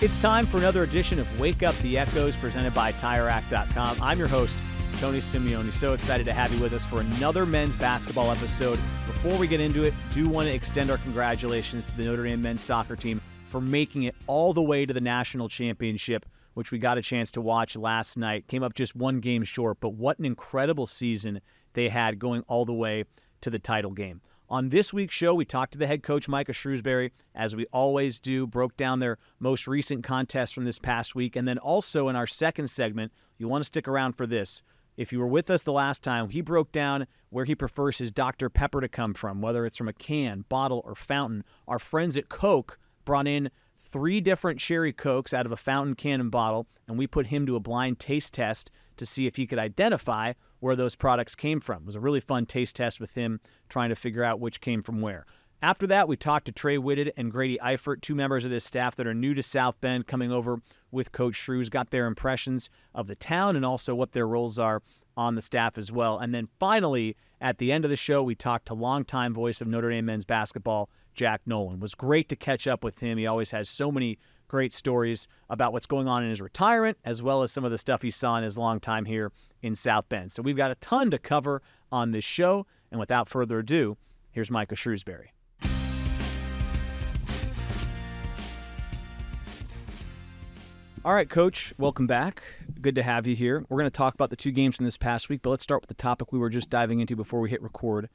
It's time for another edition of Wake Up the Echoes presented by TireRack.com. I'm your host, Tony Simeone. So excited to have you with us for another men's basketball episode. Before we get into it, do want to extend our congratulations to the Notre Dame men's soccer team for making it all the way to the national championship, which we got a chance to watch last night. Came up just one game short, but what an incredible season they had going all the way to the title game. On this week's show, we talked to the head coach, Micah Shrewsberry, as we always do, broke down their most recent contest from this past week. And then also in our second segment, you'll want to stick around for this. If you were with us the last time, he broke down where he prefers his Dr. Pepper to come from, whether it's from a can, bottle, or fountain. Our friends at Coke brought in 3 different cherry Cokes out of a fountain, can, and bottle, and we put him to a blind taste test to see if he could identify where those products came from. It was a really fun taste test with him trying to figure out which came from where. After that, we talked to Whitted and Grady Eifert, 2 members of this staff that are new to South Bend, coming over with Coach Shrews, got their impressions of the town and also what their roles are on the staff as well. And then finally, at the end of the show, we talked to longtime voice of Notre Dame men's basketball, Jack Nolan. It was great to catch up with him. He always has so many great stories about what's going on in his retirement, as well as some of the stuff he saw in his long time here in South Bend. So we've got a ton to cover on this show. And without further ado, here's Micah Shrewsberry. All right, Coach, welcome back. Good to have you here. We're going to talk about the 2 games from this past week, but let's start with the topic we were just diving into before we hit record.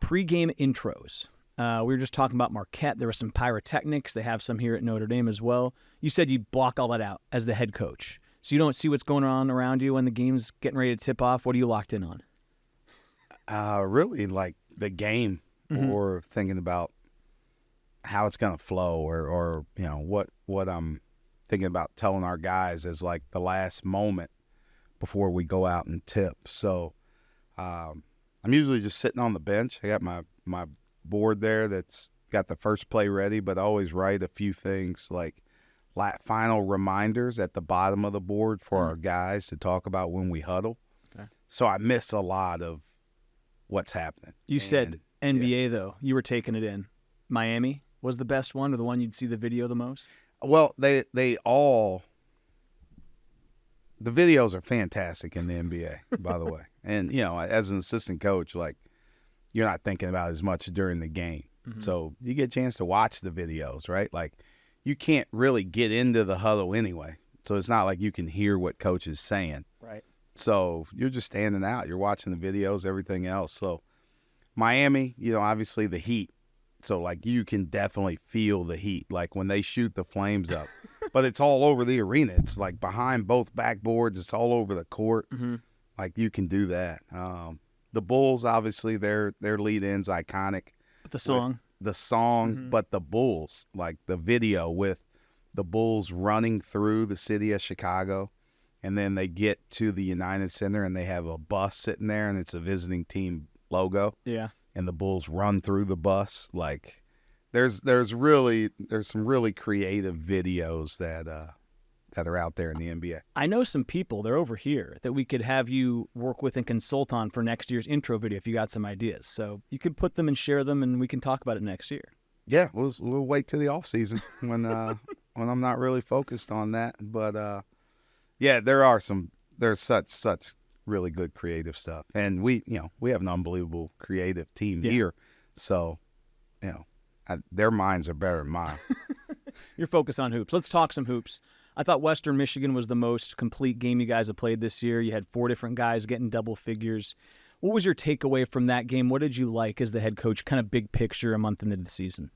Pre-game intros. We were just talking about Marquette. There were some pyrotechnics. They have some here at Notre Dame as well. You said you block all that out as the head coach. So you don't see what's going on around you when the game's getting ready to tip off. What are you locked in on? Really like the game, or thinking about how it's going to flow, or you know what I'm thinking about telling our guys as like the last moment before we go out and tip. So I'm usually just sitting on the bench. I got my board there that's got the first play ready, but I always write a few things like final reminders at the bottom of the board for our guys to talk about when we huddle. Okay. So I miss a lot of what's happening. You said NBA, though. You were taking it in. Miami was the best one, or the one you'd see the video the most? Well, they all – the videos are fantastic in the NBA, by the way. And, you know, as an assistant coach, like, you're not thinking about it as much during the game. Mm-hmm. So you get a chance to watch the videos, right? Like, you can't really get into the huddle anyway. So it's not like you can hear what coach is saying. Right. So you're just standing out. You're watching the videos, everything else. So Miami, you know, obviously the heat. So, like, you can definitely feel the heat, like when they shoot the flames up. But it's all over the arena. It's, like, behind both backboards. It's all over the court. Mm-hmm. Like, you can do that. The Bulls, obviously, their lead-in's iconic. The song. But the Bulls, like the video with the Bulls running through the city of Chicago, and then they get to the United Center, and they have a bus sitting there, and it's a visiting team logo. Yeah. And the Bulls run through the bus. Like, there's some really creative videos that are out there in the NBA. I know some people, they're over here, that we could have you work with and consult on for next year's intro video if you got some ideas. So you could put them and share them, and we can talk about it next year. Yeah, we'll wait till the off season when I'm not really focused on that. But yeah, there's such really good creative stuff, and we have an unbelievable creative team here. So, their minds are better than mine. You're focused on hoops. Let's talk some hoops. I thought Western Michigan was the most complete game you guys have played this year. You had 4 different guys getting double figures. What was your takeaway from that game? What did you like as the head coach, kind of big picture a month into the season?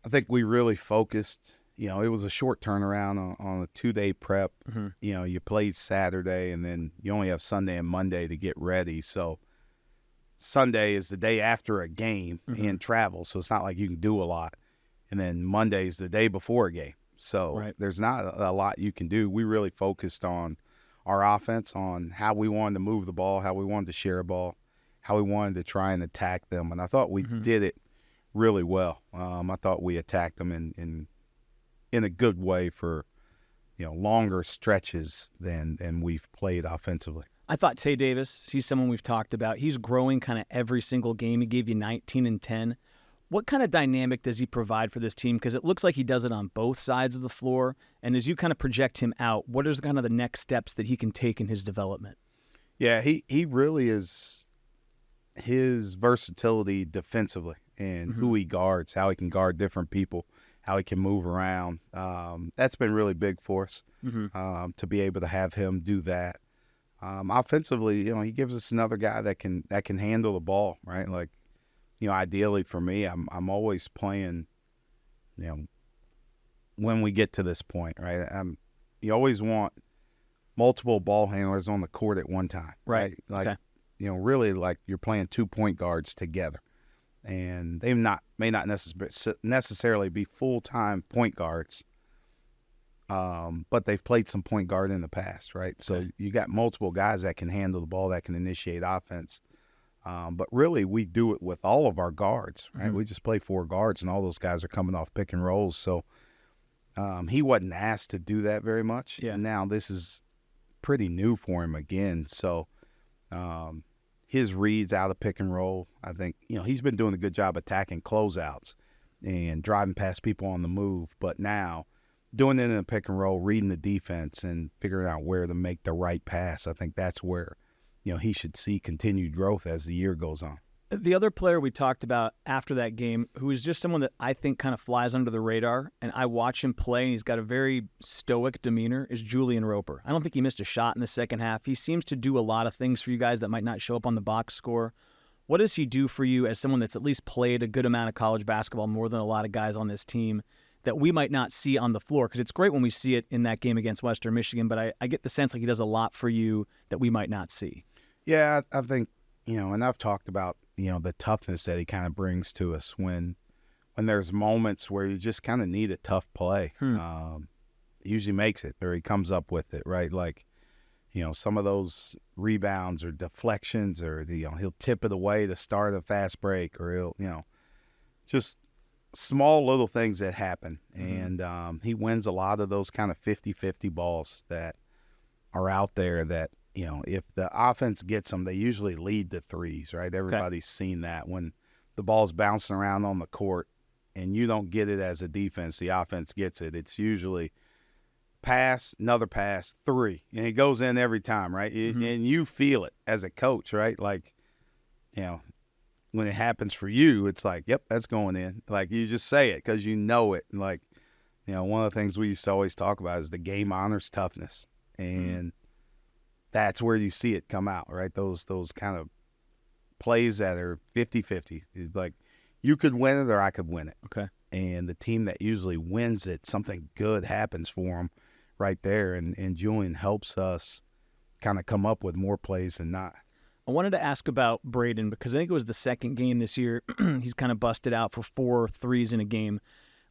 I think we really focused. It was a short turnaround on a 2-day prep. Mm-hmm. You played Saturday, and then you only have Sunday and Monday to get ready. So Sunday is the day after a game and travel, so it's not like you can do a lot. And then Monday is the day before a game. So There's not a lot you can do. We really focused on our offense, on how we wanted to move the ball, how we wanted to share a ball, how we wanted to try and attack them. And I thought we did it really well. I thought we attacked them in a good way for longer stretches than we've played offensively. I thought Tay Davis, he's someone we've talked about. He's growing kind of every single game. He gave you 19 and 10. What kind of dynamic does he provide for this team? Because it looks like he does it on both sides of the floor. And as you kind of project him out, what is kind of the next steps that he can take in his development? Yeah, he really is, his versatility defensively and who he guards, how he can guard different people, how he can move around. That's been really big for us to be able to have him do that. Offensively, he gives us another guy that can handle the ball, right? Like, ideally for me, I'm always playing, when we get to this point, right? You always want multiple ball handlers on the court at one time, right? Like, okay. Really like you're playing 2 point guards together, and they may not necessarily be full-time point guards, but they've played some point guard in the past, right? Okay. So you got multiple guys that can handle the ball, that can initiate offense. But really, we do it with all of our guards, right? We just play 4 guards, and all those guys are coming off pick and rolls. So he wasn't asked to do that very much, and now this is pretty new for him again. So his reads out of pick and roll, I think, he's been doing a good job attacking closeouts and driving past people on the move. But now doing it in a pick and roll, reading the defense and figuring out where to make the right pass, I think that's where, he should see continued growth as the year goes on. The other player we talked about after that game, who is just someone that I think kind of flies under the radar, and I watch him play, and he's got a very stoic demeanor, is Julian Roper. I don't think he missed a shot in the second half. He seems to do a lot of things for you guys that might not show up on the box score. What does he do for you as someone that's at least played a good amount of college basketball, more than a lot of guys on this team, that we might not see on the floor? Because it's great when we see it in that game against Western Michigan, but I get the sense like he does a lot for you that we might not see. Yeah, I think, and I've talked about, the toughness that he kind of brings to us when there's moments where you just kind of need a tough play. He usually makes it, or he comes up with it, right? Like, some of those rebounds or deflections, or he'll tip it away to start a fast break, or he'll, just small little things that happen. And he wins a lot of those kind of 50-50 balls that are out there that, if the offense gets them, they usually lead to threes, right? Everybody's seen that. When the ball's bouncing around on the court and you don't get it as a defense, the offense gets it. It's usually pass, another pass, 3. And it goes in every time, right? And you feel it as a coach, right? Like, when it happens for you, it's like, yep, that's going in. Like, you just say it because you know it. And like, one of the things we used to always talk about is the game honors toughness. And that's where you see it come out, right? Those kind of plays that are 50-50. Like, you could win it or I could win it. Okay. And the team that usually wins it, something good happens for them right there. And Julian helps us kind of come up with more plays than not. I wanted to ask about Braden because I think it was the second game this year. He's kind of busted out for 4 threes in a game.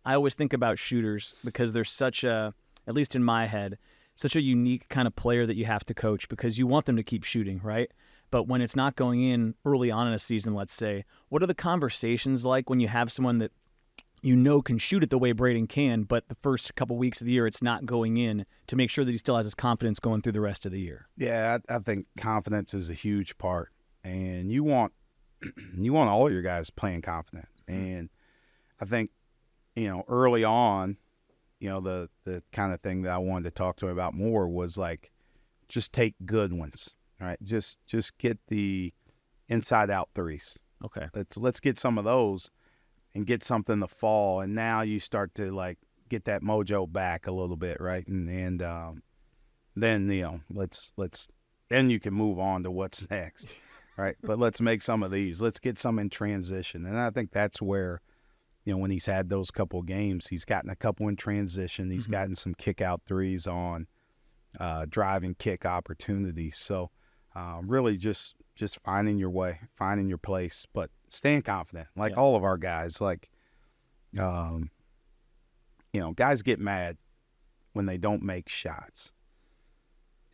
I always think about shooters because there's such a, at least in my head, such a unique kind of player that you have to coach because you want them to keep shooting, right? But when it's not going in early on in a season, let's say, what are the conversations like when you have someone that can shoot it the way Braden can, but the first couple weeks of the year it's not going in, to make sure that he still has his confidence going through the rest of the year? Yeah, I think confidence is a huge part, and you want all your guys playing confident. And I think, early on, the kind of thing that I wanted to talk to him about more was like, just take good ones, right? Just get the inside out threes. Okay. Let's get some of those and get something to fall. And now you start to like get that mojo back a little bit, right? And then let's then you can move on to what's next, right? But let's make some of these. Let's get some in transition. And I think that's where, when he's had those couple games, he's gotten a couple in transition. He's gotten some kick-out threes on drive and kick opportunities. So really just finding your way, finding your place, but staying confident. Like all of our guys, like, guys get mad when they don't make shots.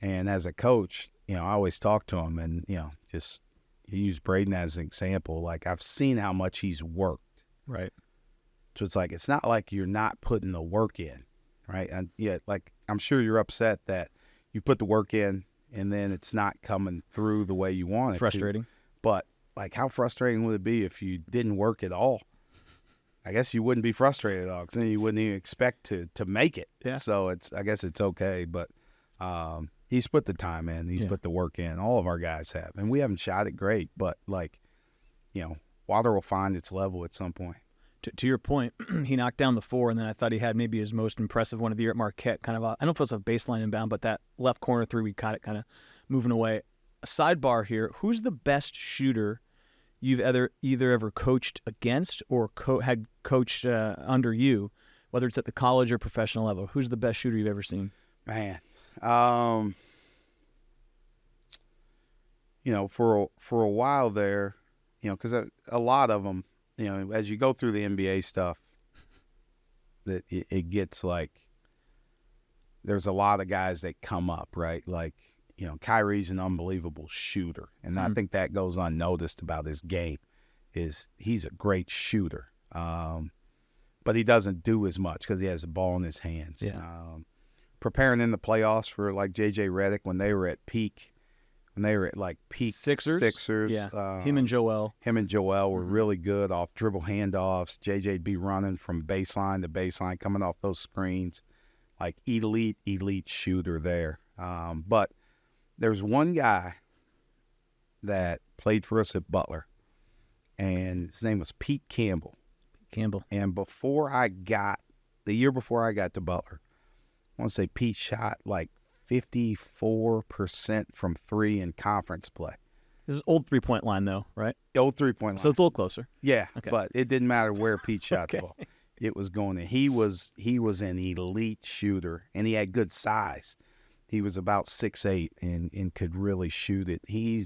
And as a coach, I always talk to him and, just use Braden as an example. Like, I've seen how much he's worked. Right. So it's like, it's not like you're not putting the work in, right? And like, I'm sure you're upset that you put the work in and then it's not coming through the way you want it. It's frustrating. But like, how frustrating would it be if you didn't work at all? I guess you wouldn't be frustrated at all, because then you wouldn't even expect to make it. Yeah. So I guess it's okay, but he's put the time in. He's put the work in. All of our guys have. And we haven't shot it great, but, water will find its level at some point. To your point, he knocked down the 4, and then I thought he had maybe his most impressive one of the year at Marquette. Kind of, I don't know if it was a baseline inbound, but that left corner 3, we caught it kind of moving away. A sidebar here: who's the best shooter you've either ever coached against or had coached under you, whether it's at the college or professional level? Who's the best shooter you've ever seen? Man, for a while there, because a lot of them. As you go through the NBA stuff, that it gets like there's a lot of guys that come up, right? Like, Kyrie's an unbelievable shooter, and I think that goes unnoticed about his game. Is he's a great shooter, but he doesn't do as much because he has the ball in his hands. Yeah. Preparing in the playoffs for like J.J. Redick when they were at peak. When they were at peak Sixers, yeah. Him and Joel were really good off dribble handoffs. JJ'd be running from baseline to baseline, coming off those screens, like elite shooter there. But there's one guy that played for us at Butler, and his name was Pete Campbell. And the year before I got to Butler, I want to say Pete shot 54% from 3 in conference play. This is old 3-point line, though, right? Old 3-point line. So it's a little closer. Yeah, okay. But it didn't matter where Pete shot the ball. It was going in. He was an elite shooter, and he had good size. He was about 6'8", and could really shoot it. He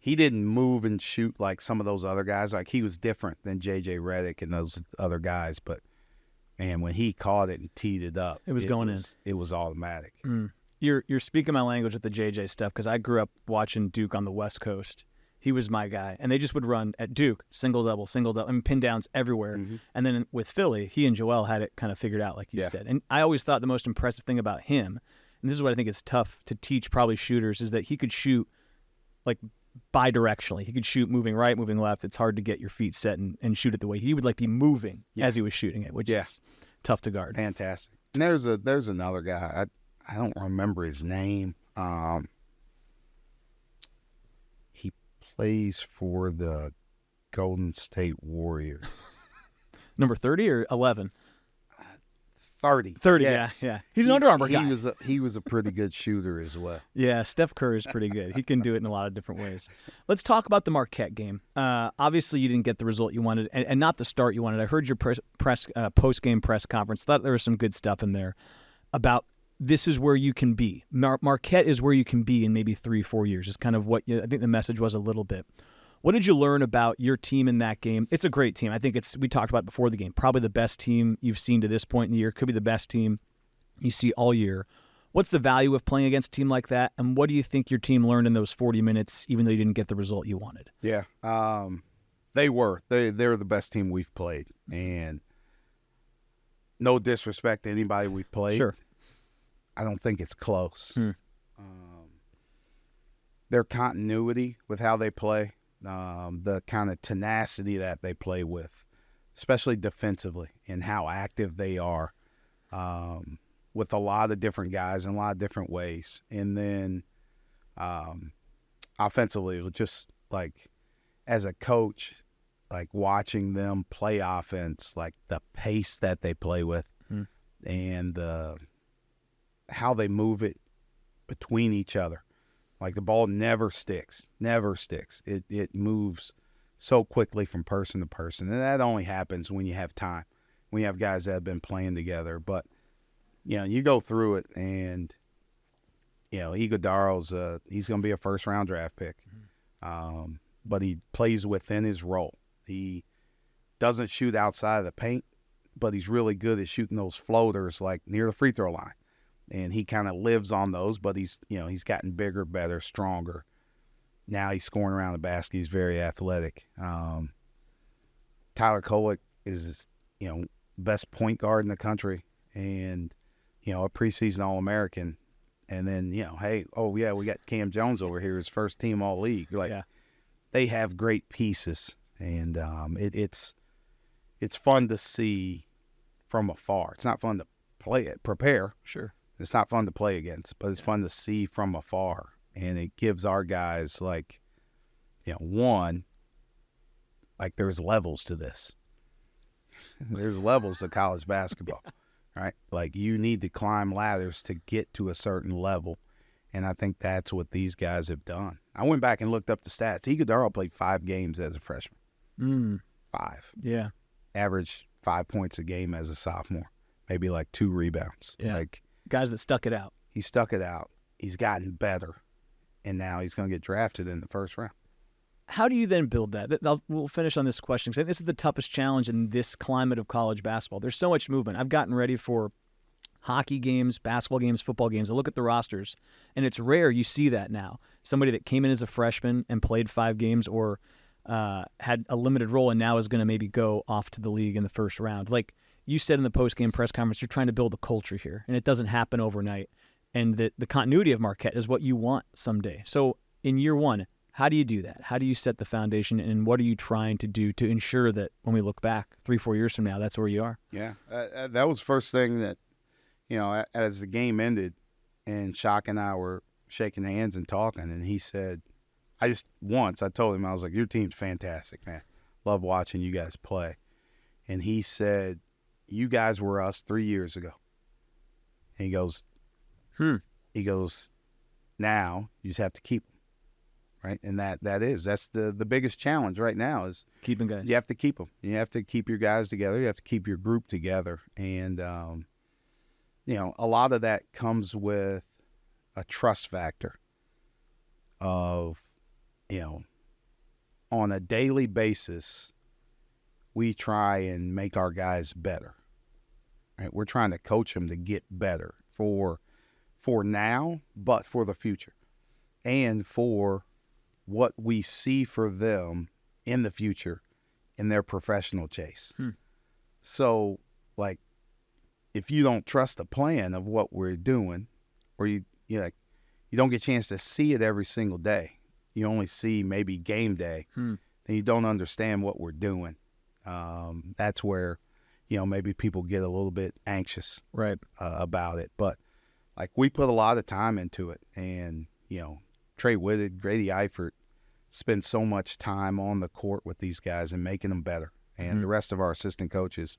didn't move and shoot like some of those other guys. Like, he was different than J.J. Redick and those other guys, but and when he caught it and teed it up, it was going in. It was automatic. You're speaking my language with the JJ stuff, because I grew up watching Duke on the West Coast. He was my guy, and they just would run at Duke single double, and pin downs everywhere. Mm-hmm. And then with Philly, he and Joel had it kind of figured out, like you said. And I always thought the most impressive thing about him, and this is what I think is tough to teach probably shooters, is that he could shoot bi-directionally. He could shoot moving right, moving left. It's hard to get your feet set and shoot it the way he would be moving as he was shooting it, which is tough to guard. Fantastic. And there's another guy. I don't remember his name. He plays for the Golden State Warriors. Number 30 or 11? 30. 30, yes. Yeah. He's an Under Armour guy. He was a pretty good shooter as well. Yeah, Steph Curry is pretty good. He can do it in a lot of different ways. Let's talk about the Marquette game. Obviously, you didn't get the result you wanted, and not the start you wanted. I heard your post-game press conference. Thought there was some good stuff in there about this is where you can be. Marquette is where you can be in maybe 3-4 years is kind of what I think the message was a little bit. What did you learn about your team in that game? It's a great team. I think we talked about before the game, probably the best team you've seen to this point in the year. Could be the best team you see all year. What's the value of playing against a team like that? And what do you think your team learned in those 40 minutes, even though you didn't get the result you wanted? Yeah, they were. They're the best team we've played. And no disrespect to anybody we've played. Sure. I don't think it's close. Their continuity with how they play, the kind of tenacity that they play with, especially defensively, and how active they are with a lot of different guys in a lot of different ways. And then offensively, it was just as a coach, watching them play offense, the pace that they play with and how they move it between each other. The ball never sticks. It moves so quickly from person to person. And that only happens when you have time, when you have guys that have been playing together. But, you go through it, and, Iguodala's he's going to be a first-round draft pick. But he plays within his role. He doesn't shoot outside of the paint, but he's really good at shooting those floaters, near the free throw line. And he kind of lives on those, but he's gotten bigger, better, stronger. Now he's scoring around the basket. He's very athletic. Tyler Kolek is, best point guard in the country, and, a preseason All-American. And then, we got Cam Jones over here, his first team All-League. They have great pieces, and it's it's fun to see from afar. It's not fun to prepare. Sure. It's not fun to play against, but it's fun to see from afar. And it gives our guys, like, one, like there's levels to this. There's levels to college basketball, right? Like you need to climb ladders to get to a certain level. And I think that's what these guys have done. I went back and looked up the stats. Iguodala played 5 games as a freshman. 5. Yeah. Averaged 5 points a game as a sophomore. Maybe like 2 rebounds. Yeah. Like guys that stuck it out. He stuck it out. He's gotten better. And now he's going to get drafted in the first round. How do you then build that? We'll finish on this question because I think this is the toughest challenge in this climate of college basketball. There's so much movement. I've gotten ready for hockey games, basketball games, football games. I look at the rosters, and it's rare you see that now. Somebody that came in as a freshman and played 5 games or had a limited role and now is going to maybe go off to the league in the first round. Like you said in the post-game press conference, you're trying to build a culture here, and it doesn't happen overnight. And the continuity of Marquette is what you want someday. So in year one, how do you do that? How do you set the foundation, and what are you trying to do to ensure that when we look back 3-4 years from now, that's where you are? Yeah, that was the first thing that, as the game ended and Shock and I were shaking hands and talking, and he said, I told him, I was like, your team's fantastic, man. Love watching you guys play. And he said, you guys were us 3 years ago. And he goes, now you just have to keep them, right? And that's the biggest challenge right now is keeping guys. You have to keep them. You have to keep your guys together. You have to keep your group together. And, a lot of that comes with a trust factor of, on a daily basis, we try and make our guys better, right? We're trying to coach them to get better for now, but for the future and for what we see for them in the future in their professional chase. So, like, if you don't trust the plan of what we're doing, or you don't get a chance to see it every single day, you only see maybe game day, then you don't understand what we're doing. That's where, maybe people get a little bit anxious right about it. But, like, we put a lot of time into it. And, Trey Whitted, Grady Eifert spend so much time on the court with these guys and making them better. And the rest of our assistant coaches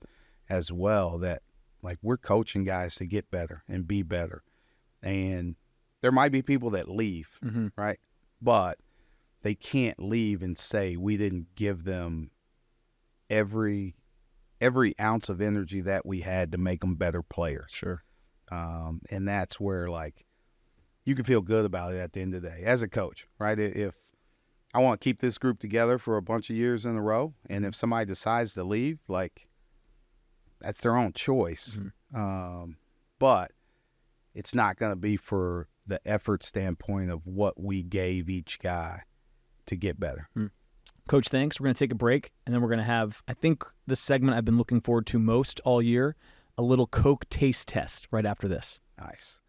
as well, that, like, we're coaching guys to get better and be better. And there might be people that leave, right? But they can't leave and say we didn't give them every ounce of energy that we had to make them better players. Sure. And that's where, like, you can feel good about it at the end of the day as a coach, right? If I want to keep this group together for a bunch of years in a row, and if somebody decides to leave, like, that's their own choice. But it's not going to be for the effort standpoint of what we gave each guy to get better. Coach, thanks. We're going to take a break, and then we're going to have, I think, the segment I've been looking forward to most all year, a little Coke taste test right after this. Nice.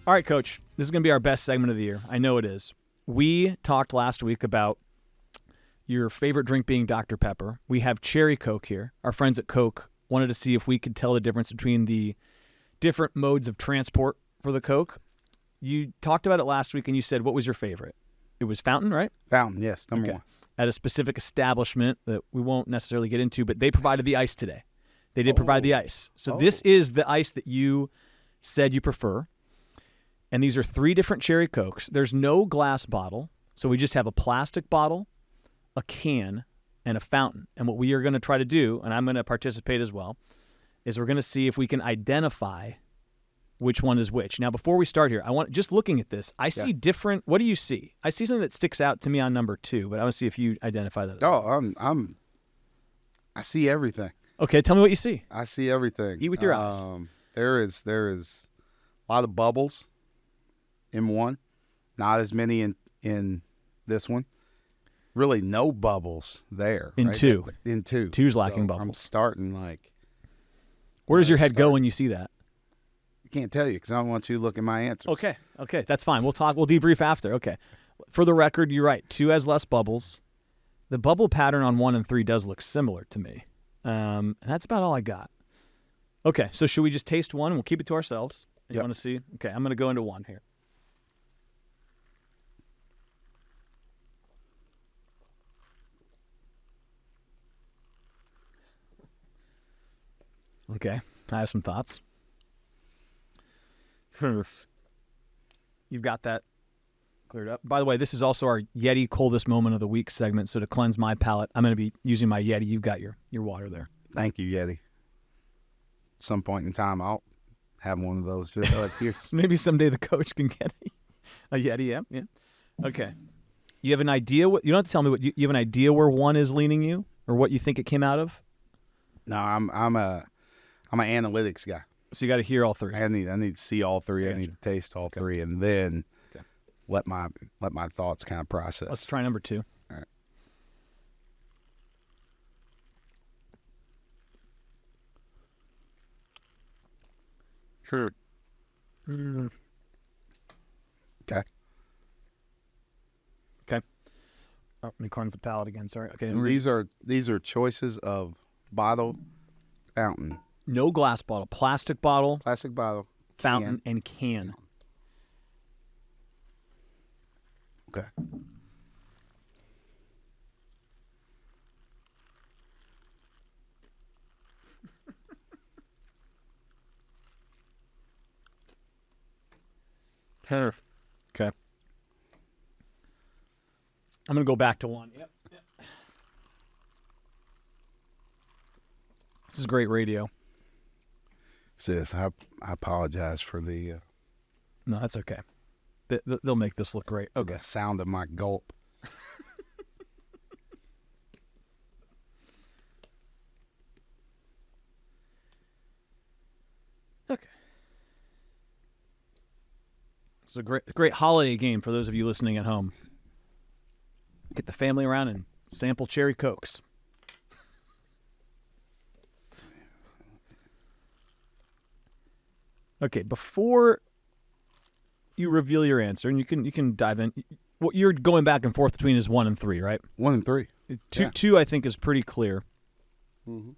All right, Coach, this is going to be our best segment of the year. I know it is. We talked last week about your favorite drink being Dr. Pepper. We have Cherry Coke here. Our friends at Coke wanted to see if we could tell the difference between the different modes of transport for the Coke. You talked about it last week, and you said, what was your favorite? It was Fountain, right? Fountain, yes, number one. At a specific establishment that we won't necessarily get into, but they provided the ice today. They did provide the ice. So this is the ice that you said you prefer. And these are 3 different Cherry Cokes. There's no glass bottle, so we just have a plastic bottle, a can, and a fountain. And what we are going to try to do, and I'm going to participate as well, is we're going to see if we can identify which one is which. Now, before we start here, just looking at this, I see different. What do you see? I see something that sticks out to me on number 2, but I want to see if you identify that. I see everything. Okay, tell me what you see. I see everything. Eat with your eyes. There is a lot of bubbles in one, not as many in this one. Really, no bubbles there. In right? 2. In 2. 2's lacking so bubbles. I'm starting like. Where does your head go when you see that? I can't tell you because I don't want you to look at my answers. Okay, that's fine. We'll talk. We'll debrief after. Okay. For the record, you're right. 2 has less bubbles. The bubble pattern on 1 and 3 does look similar to me. And that's about all I got. Okay, so should we just taste 1 and we'll keep it to ourselves? You want to see? Okay, I'm going to go into 1 here. Okay, I have some thoughts. You've got that cleared up. By the way, this is also our Yeti coldest moment of the week segment, so to cleanse my palate, I'm going to be using my Yeti. You've got your water there. Thank you, Yeti. At some point in time, I'll have one of those just like here. Maybe someday the coach can get a Yeti. Yeah. Okay. You have an idea? You don't have to tell me what you have an idea where 1 is leaning you, or what you think it came out of. No, I'm an analytics guy. So you got to hear all 3. I need to see all 3. Gotcha. I need to taste all 3, and then let my thoughts kind of process. Let's try number 2. All right. Sure. Okay. Okay. Oh, let me cleanse the palate again. Sorry. Okay. And these are choices of bottle, fountain, no glass bottle, plastic bottle, plastic bottle, fountain, and can. Okay. Perfect. Okay. I'm going to go back to 1. Yep. This is great radio. Sis, I apologize for the No, that's okay. They'll make this look great. Okay. the sound of my gulp. Okay. It's a great holiday game for those of you listening at home. Get the family around and sample cherry Cokes. Okay, before you reveal your answer, and you can dive in. What you're going back and forth between is 1 and 3, right? 1 and 3. Two, I think, is pretty clear. Mm-hmm.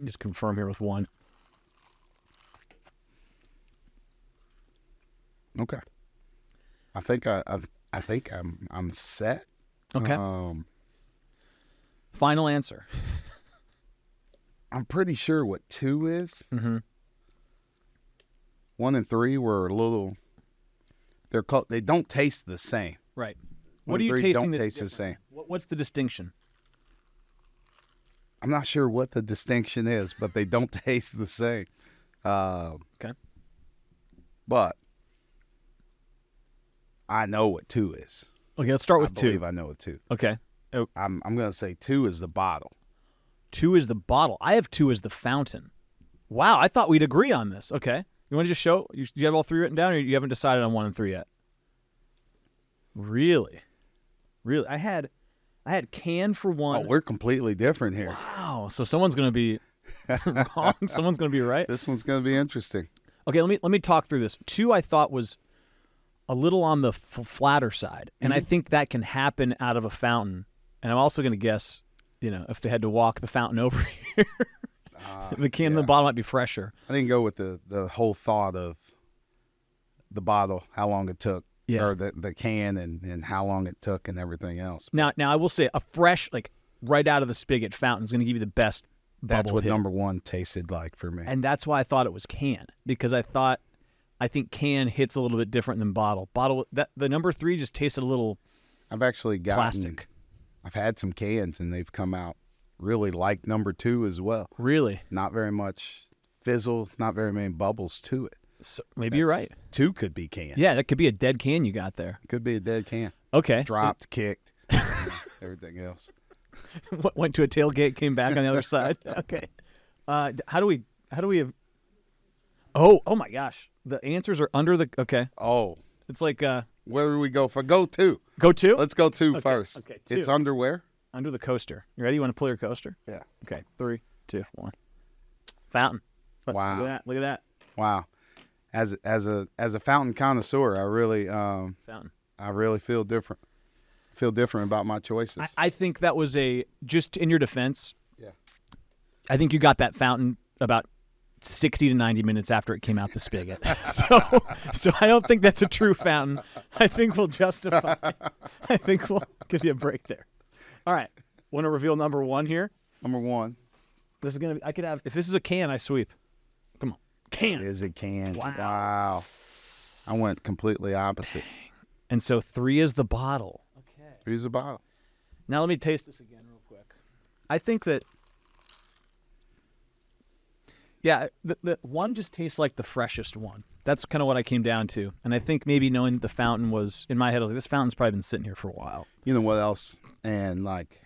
Just confirm here with 1. Okay. I think I'm set. Okay. Final answer. I'm pretty sure what 2 is. Mm-hmm. 1 and 3 were a little. They don't taste the same. Right. 1 What are and you 3 tasting? Don't That's taste the same. What's the distinction? I'm not sure what the distinction is, but they don't taste the same. Okay. But I know what 2 is. Okay, let's start with I 2. believe I know what 2. Okay. Oh, I'm going to say 2 is the bottle. 2 is the bottle. I have 2 as the fountain. Wow, I thought we'd agree on this. Okay. You want to just show? You have all 3 written down, or you haven't decided on 1 and 3 yet? Really? I had can for 1. Oh, we're completely different here. Wow. So someone's going to be wrong. Someone's going to be right. This one's going to be interesting. Okay, let me talk through this. 2, I thought, was a little on the flatter side, and I think that can happen out of a fountain. And I'm also going to guess, if they had to walk the fountain over here, the can in the bottle might be fresher. I didn't go with the whole thought of the bottle, how long it took, or the can and how long it took and everything else. Now I will say a fresh, like right out of the spigot fountain is going to give you the best bubble That's what hit. number 1 tasted like for me. And that's why I thought it was can, because I think can hits a little bit different than bottle. The number 3 just tasted a little I've actually gotten plastic. I've had some cans and they've come out really like number 2 as well. Really? Not very much fizzle, not very many bubbles to it. So maybe you're right. 2 could be can. Yeah, that could be a dead can you got there. Could be a dead can. Okay. Dropped, kicked, everything else. Went to a tailgate, came back on the other side. Okay. How do we have? Oh my gosh. The answers are under the. Okay. Oh. It's like. Where do we go for? Go 2. Go 2? Let's go 2 first. Okay. 2. It's underwear. Under the coaster. You ready? You want to pull your coaster? Yeah. Okay. 3, 2, 1. Fountain. Wow. Look at that. Wow. As a fountain connoisseur, I really Fountain. I really feel different. feel different about my choices. I think that was just in your defense. Yeah. I think you got that fountain about 60 to 90 minutes after it came out the spigot. So I don't think that's a true fountain. I think we'll justify. I think we'll give you a break there. All right. Want to reveal number 1 here? Number 1. This is gonna. I could have. If this is a can, I sweep. Come on, can. Is a can. Wow. I went completely opposite. Dang. And so 3 is the bottle. Okay. 3 is the bottle. Now let me taste this again real quick. I think that. Yeah, the one just tastes like the freshest one. That's kind of what I came down to. And I think maybe knowing the fountain was, in my head, I was like, this fountain's probably been sitting here for a while. You know what else? And, like,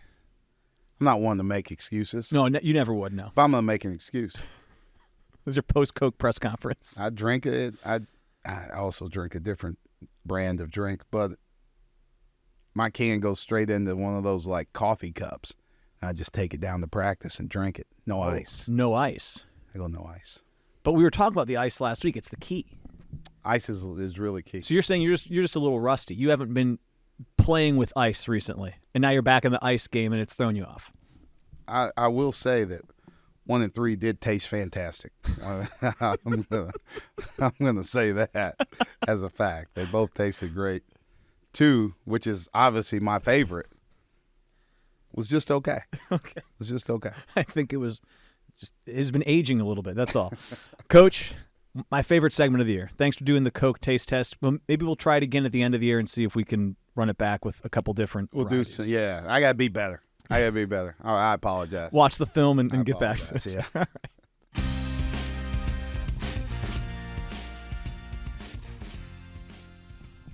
I'm not one to make excuses. No, you never would, no. If I'm going to make an excuse. This is your post-Coke press conference. I drink it. I also drink a different brand of drink, but my can goes straight into one of those, like, coffee cups. I just take it down to practice and drink it. No ice. No ice. I go no ice. But we were talking about the ice last week. It's the key. Ice is really key. So you're saying you're just a little rusty. You haven't been playing with ice recently, and now you're back in the ice game, and it's thrown you off. I will say that 1 and 3 did taste fantastic. I'm gonna say that as a fact. They both tasted great. 2, which is obviously my favorite, was just okay. Okay. It was just okay. I think it has been aging a little bit. That's all. Coach, my favorite segment of the year. Thanks for doing the Coke taste test. Well, maybe we'll try it again at the end of the year and see if we can run it back with a couple different varieties. Do. Yeah, I gotta be better. I apologize. Watch the film and get back to us. Yeah. All right.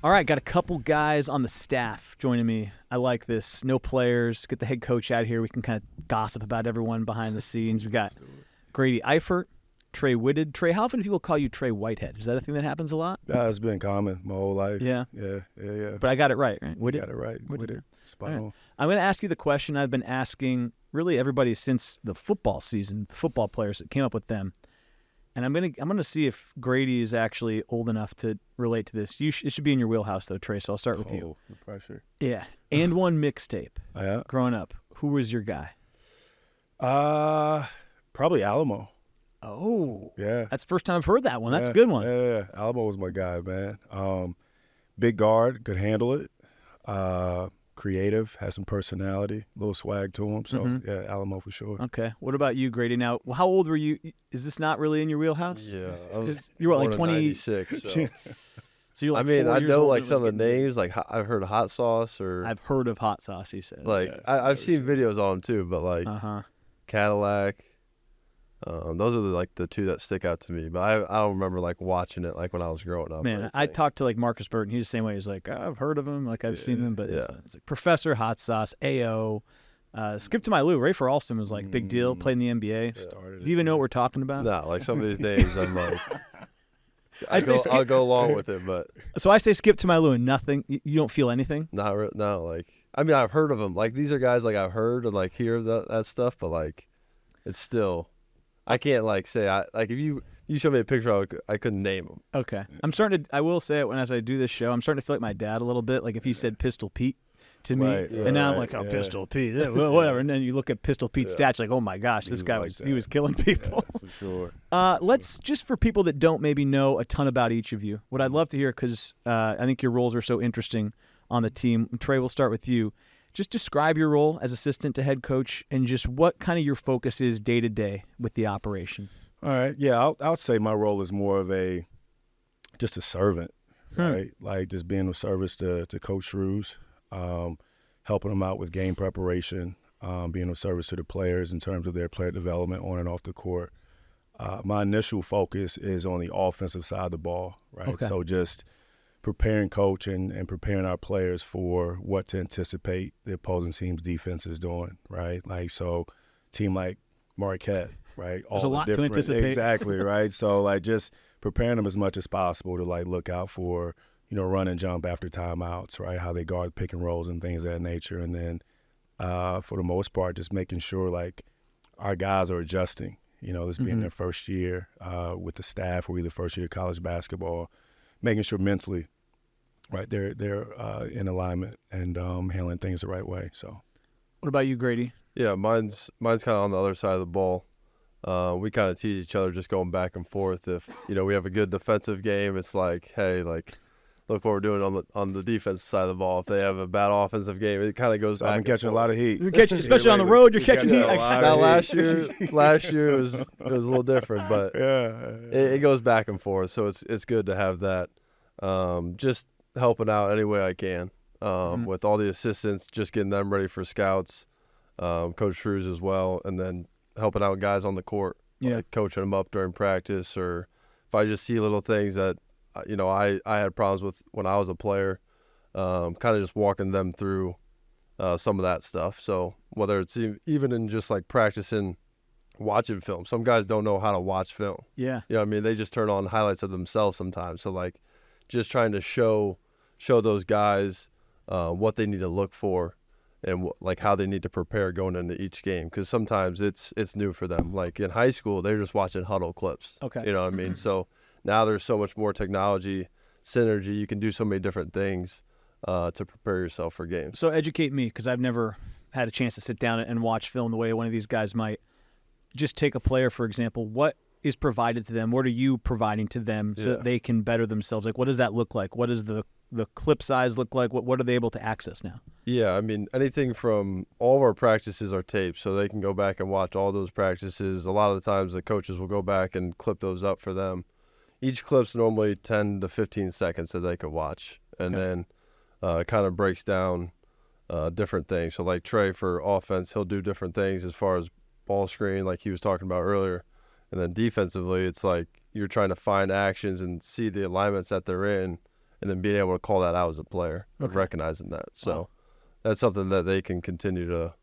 All right, got a couple guys on the staff joining me. I like this. No players. Get the head coach out here. We can kind of gossip about everyone behind the scenes. We got Grady Eifert, Trey Whitted. Trey, how often do people call you Trey Whitehead? Is that a thing that happens a lot? Yeah, it's been common my whole life. Yeah. Yeah. But I got it right, right? Whitted? Got it right. Whitted. Spot on. I'm going to ask you the question I've been asking really everybody since the football season, the football players that came up with them. And I'm gonna see if Grady is actually old enough to relate to this. It should be in your wheelhouse, though, Trey, so I'll start with you. The pressure. Yeah. And one mixtape. Yeah. Growing up, who was your guy? Probably Alamo. Oh. Yeah. That's the first time I've heard that one. That's a good one. Yeah. Alamo was my guy, man. Big guard, could handle it. Creative, has some personality, a little swag to him. So, yeah, Alamo for sure. Okay. What about you, Grady? Now, how old were you? Is this not really in your wheelhouse? Yeah. You were like 20. 96. So. So you're like I mean, 4 I years know old like and it some was of the getting names. Like I've heard of hot sauce or I've heard of hot sauce, he says. like I've seen videos on him too. But like Cadillac, those are the 2 that stick out to me. But I don't remember like watching it like when I was growing up. Man, I talked to like Marcus Burton. He's the same way. He's like, I've heard of him, like I've seen them, but it's like Professor Hot Sauce, AO, Skip to My Lou. Ray for Alston was like big deal. Played in the NBA. Do you even know what we're talking about? No, like some of these names, I'm like, I'll go along with it, but so I say Skip to My Lou and nothing. You don't feel anything? no. Like I mean, I've heard of them. Like these are guys like I've heard and like hear that stuff, but like it's still. I can't like say if you show me a picture, I couldn't name them. Okay, I'm starting to. I will say it as I do this show. I'm starting to feel like my dad a little bit. Like if he said Pistol Pete to me, and now I'm like, Pistol Pete, well, whatever. And then you look at Pistol Pete's stats, like, oh my gosh, this guy was killing people. Yeah, for sure. Let's just for people that don't maybe know a ton about each of you, what I'd love to hear because I think your roles are so interesting on the team. Trey, we'll start with you. Just describe your role as assistant to head coach and just what kind of your focus is day to day with the operation. All right. Yeah, I would say my role is more of just a servant, right? Like just being of service to Coach Shrews, helping them out with game preparation, being of service to the players in terms of their player development on and off the court. My initial focus is on the offensive side of the ball, right? Okay. So just preparing coach and preparing our players for what to anticipate the opposing team's defense is doing, right? Like, so team like Marquette, right? There's a lot to anticipate. Exactly, right? So, like, just preparing them as much as possible to, like, look out for, run and jump after timeouts, right? How they guard pick and rolls and things of that nature. And then, for the most part, just making sure, like, our guys are adjusting, this being their first year with the staff or either first year of college basketball, making sure mentally right? They're in alignment and handling things the right way. So, What about you, Grady? Yeah, mine's kind of on the other side of the ball. We kind of tease each other just going back and forth. If we have a good defensive game, it's like, hey, like, look what we're doing on the defensive side of the ball. If they have a bad offensive game, it kind of goes back. I've been catching a lot of heat, Especially on the road. You're catching heat. Now last year it was a little different, but it goes back and forth. So it's good to have that. Just helping out any way I can with all the assistants, just getting them ready for scouts, Coach Shrews as well, and then helping out guys on the court, like coaching them up during practice, or if I just see little things that I had problems with when I was a player, kind of just walking them through some of that stuff. So whether it's even in just like practicing watching film, some guys don't know how to watch film. Yeah. What I mean? They just turn on highlights of themselves sometimes. So like just trying to show those guys what they need to look for and like how they need to prepare going into each game, because sometimes it's new for them. Like in high school, they're just watching huddle clips. Okay. You know what I mean? So now there's so much more technology, synergy. You can do so many different things to prepare yourself for games. So educate me, because I've never had a chance to sit down and watch film the way one of these guys might. Just take a player, for example. What is provided to them? What are you providing to them so that they can better themselves? Like, what does that look like? What does the clip size look like? What are they able to access now? Yeah, I mean, anything from all of our practices are taped, so they can go back and watch all those practices. A lot of the times the coaches will go back and clip those up for them. Each clip's normally 10 to 15 seconds that they could watch, and then it kind of breaks down different things. So like Trey for offense, he'll do different things as far as ball screen, like he was talking about earlier. And then defensively, it's like you're trying to find actions and see the alignments that they're in, and then being able to call that out as a player, of recognizing that. So that's something that they can continue to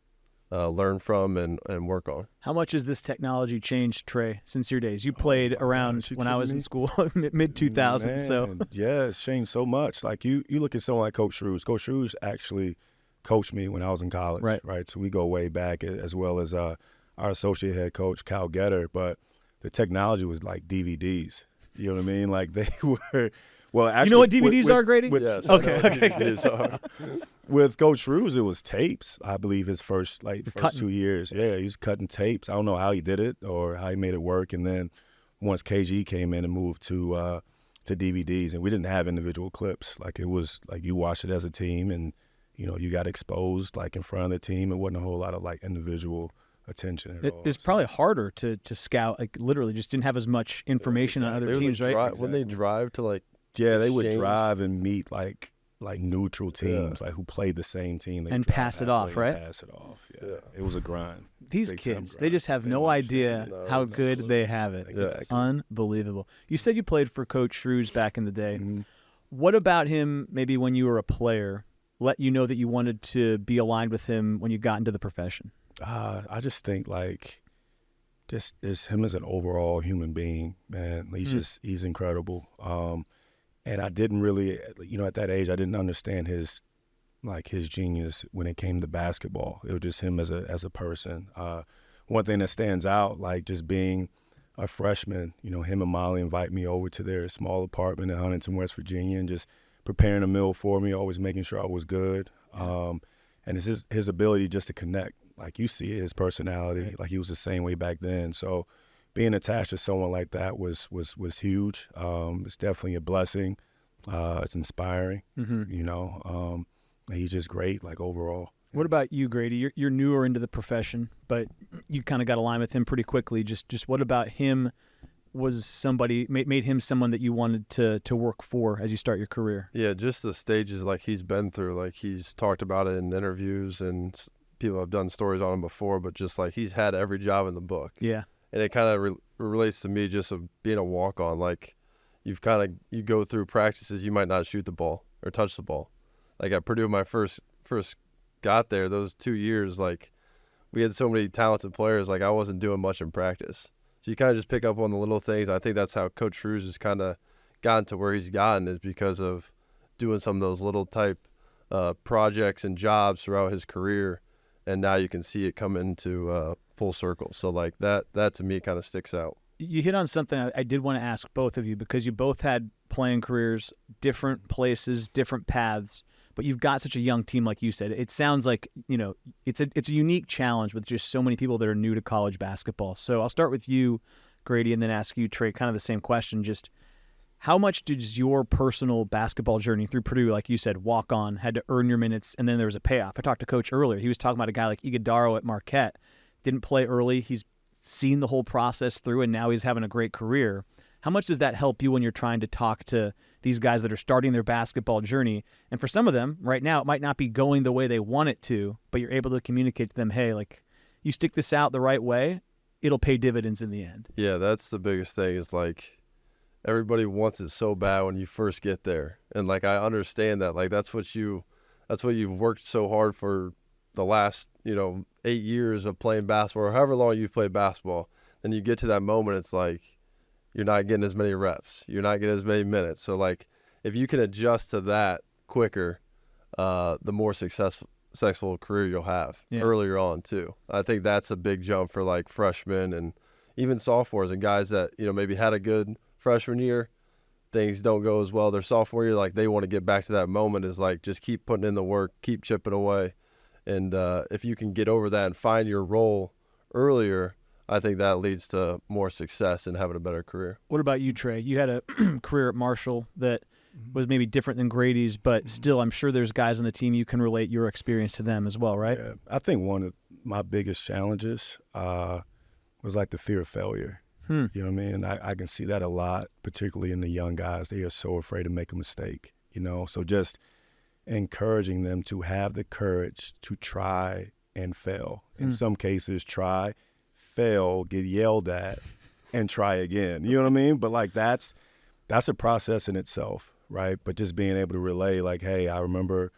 learn from and work on. How much has this technology changed, Trey, since your days? You played around when I was in school, mid-2000s. So yeah, it's changed so much. Like you look at someone like Coach Shrews. Coach Shrews actually coached me when I was in college. Right. So we go way back, as well as our associate head coach, Cal Getter. But the technology was like DVDs. You know what I mean? Like they were. Well, actually, you know what DVDs are, Grady? Yes. Okay. DVDs are. With Coach Shrews, it was tapes. I believe his first 2 years. Yeah, he was cutting tapes. I don't know how he did it or how he made it work. And then once KG came in and moved to DVDs, and we didn't have individual clips. Like it was like you watched it as a team, and you got exposed like in front of the team. It wasn't a whole lot of like individual attention at all. It's probably harder to scout. Like literally, just didn't have as much information on other teams, right? When they drive to like. Yeah, they would drive and meet like neutral teams, like who played the same team. And pass it off, right? Pass it off, yeah. It was a grind. These kids, they just have no idea how good they have it. Exactly. It's unbelievable. You said you played for Coach Shrews back in the day. Mm-hmm. What about him, maybe when you were a player, let you know that you wanted to be aligned with him when you got into the profession? I just think just him as an overall human being, man. He's incredible. And I didn't really, at that age, I didn't understand his genius when it came to basketball. It was just him as a person. One thing that stands out, like just being a freshman, him and Molly invite me over to their small apartment in Huntington, West Virginia, and just preparing a meal for me, always making sure I was good. And it's his ability just to connect. Like you see it, his personality, like he was the same way back then. So being attached to someone like that was huge. It's definitely a blessing. It's inspiring, and he's just great, like overall. What about you, Grady? You're newer into the profession, but you kind of got aligned with him pretty quickly. Just what about him was somebody made him someone that you wanted to work for as you start your career? Yeah, just the stages like he's been through. Like he's talked about it in interviews, and people have done stories on him before. But just like he's had every job in the book. Yeah. And it kind of relates to me just of being a walk-on. Like you go through practices, you might not shoot the ball or touch the ball. Like at Purdue, my first got there, those 2 years, like we had so many talented players. Like I wasn't doing much in practice, so you kind of just pick up on the little things. I think that's how Coach Shrews has kind of gotten to where he's gotten, is because of doing some of those little type projects and jobs throughout his career. And now you can see it come into full circle. So like that to me kind of sticks out. You hit on something I did want to ask both of you, because you both had playing careers, different places, different paths, but you've got such a young team, like you said. It sounds like, it's a unique challenge with just so many people that are new to college basketball. So I'll start with you, Grady, and then ask you, Trey, kind of the same question. Just how much does your personal basketball journey through Purdue, like you said, walk on, had to earn your minutes, and then there was a payoff? I talked to Coach earlier. He was talking about a guy like Iguodaro at Marquette. Didn't play early. He's seen the whole process through, and now he's having a great career. How much does that help you when you're trying to talk to these guys that are starting their basketball journey? And for some of them, right now, it might not be going the way they want it to, but you're able to communicate to them, hey, like, you stick this out the right way, it'll pay dividends in the end. Yeah, that's the biggest thing is, like, everybody wants it so bad when you first get there. And, like, I understand that. Like, that's what you've worked so hard for the last, 8 years of playing basketball, or however long you've played basketball. Then you get to that moment, it's like, you're not getting as many reps. You're not getting as many minutes. So, like, if you can adjust to that quicker, the more successful career you'll have earlier on, too. I think that's a big jump for, like, freshmen and even sophomores and guys that, maybe had a good freshman year. Things don't go as well their sophomore year. Like, they want to get back to that moment is, like, just keep putting in the work, keep chipping away. And if you can get over that and find your role earlier, I think that leads to more success and having a better career. What about you, Trey? You had a career at Marshall that was maybe different than Grady's, but still I'm sure there's guys on the team you can relate your experience to them as well, right? Yeah, I think one of my biggest challenges was like the fear of failure. You know what I mean? And I can see that a lot, particularly in the young guys. They are so afraid to make a mistake, So just encouraging them to have the courage to try and fail. In some cases, try, fail, get yelled at, and try again. You know what I mean? But, like, that's a process in itself, right? But just being able to relay, like, hey, I remember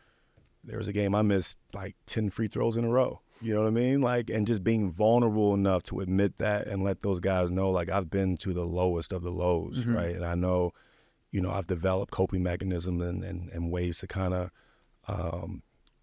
there was a game I missed, like, 10 free throws in a row. You know what I mean? Like, and just being vulnerable enough to admit that and let those guys know, like, I've been to the lowest of the lows, right? And I know, I've developed coping mechanisms and ways to kind of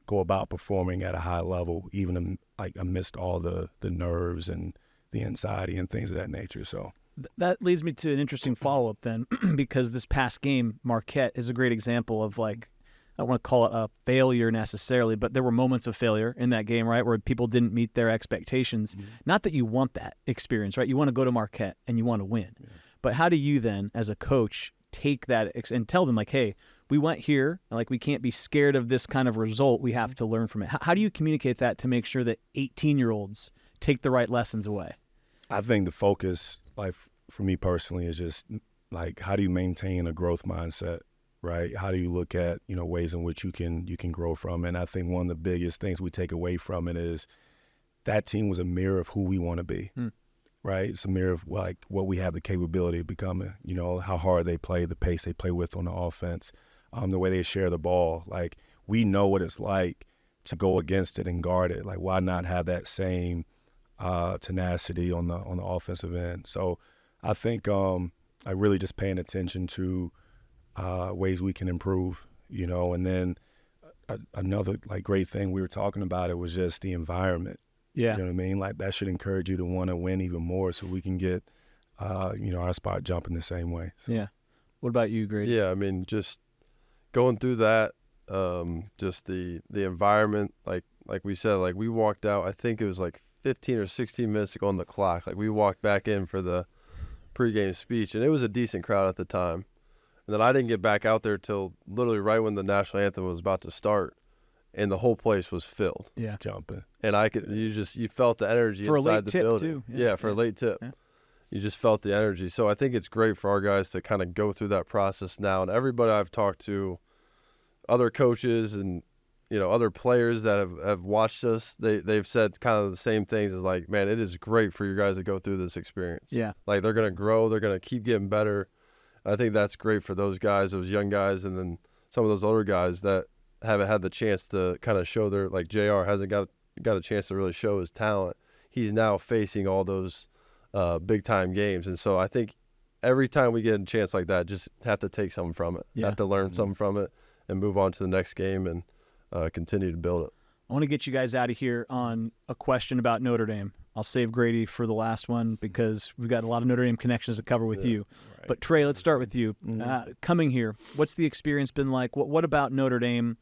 go about performing at a high level, even, like, amidst all the nerves and the anxiety and things of that nature. So that leads me to an interesting follow-up then, because this past game, Marquette, is a great example of, like, I don't want to call it a failure necessarily, but there were moments of failure in that game, right, where people didn't meet their expectations. Not that you want that experience, right? You want to go to Marquette and you want to win. But how do you then, as a coach, take that and tell them, like, hey, we went here, and, like, we can't be scared of this kind of result. We have to learn from it. How do you communicate that to make sure that 18-year-olds take the right lessons away? I think the focus, like, for me personally, is just, like, how do you maintain a growth mindset, right? How do you look at, ways in which you can grow from? And I think one of the biggest things we take away from it is that team was a mirror of who we want to be, right? It's a mirror of, like, what we have the capability of becoming, how hard they play, the pace they play with on the offense, the way they share the ball. Like, we know what it's like to go against it and guard it. Like, why not have that same tenacity on the offensive end? So I think I really just paying attention to ways we can improve, and then another, like, great thing we were talking about, it was just the environment. Yeah. You know what I mean? Like, that should encourage you to want to win even more so we can get, our spot jumping the same way. So. Yeah. What about you, Grady? Yeah, I mean, just going through that, just the environment, like we said, like, we walked out, I think it was like 15 or 16 minutes to go on the clock. Like, we walked back in for the pregame speech, and it was a decent crowd at the time. And then I didn't get back out there till literally right when the national anthem was about to start, and the whole place was filled. Yeah, jumping. And you felt the energy for inside the building. For a late tip, too. Yeah, for a late tip. Yeah. You just felt the energy. So I think it's great for our guys to kind of go through that process now. And everybody I've talked to, other coaches and, other players that have watched us, they've said kind of the same things as, like, man, it is great for you guys to go through this experience. Yeah. Like, they're going to grow. They're going to keep getting better. I think that's great for those guys, those young guys, and then some of those older guys that haven't had the chance to kind of show their, like, JR hasn't got a chance to really show his talent. He's now facing all those big-time games. And so I think every time we get a chance like that, just have to take something from it. Have to learn something from it and move on to the next game and continue to build it. I want to get you guys out of here on a question about Notre Dame. I'll save Grady for the last one because we've got a lot of Notre Dame connections to cover with you. Right. But Trey, let's start with you. Coming here, what's the experience been like? What about Notre Dame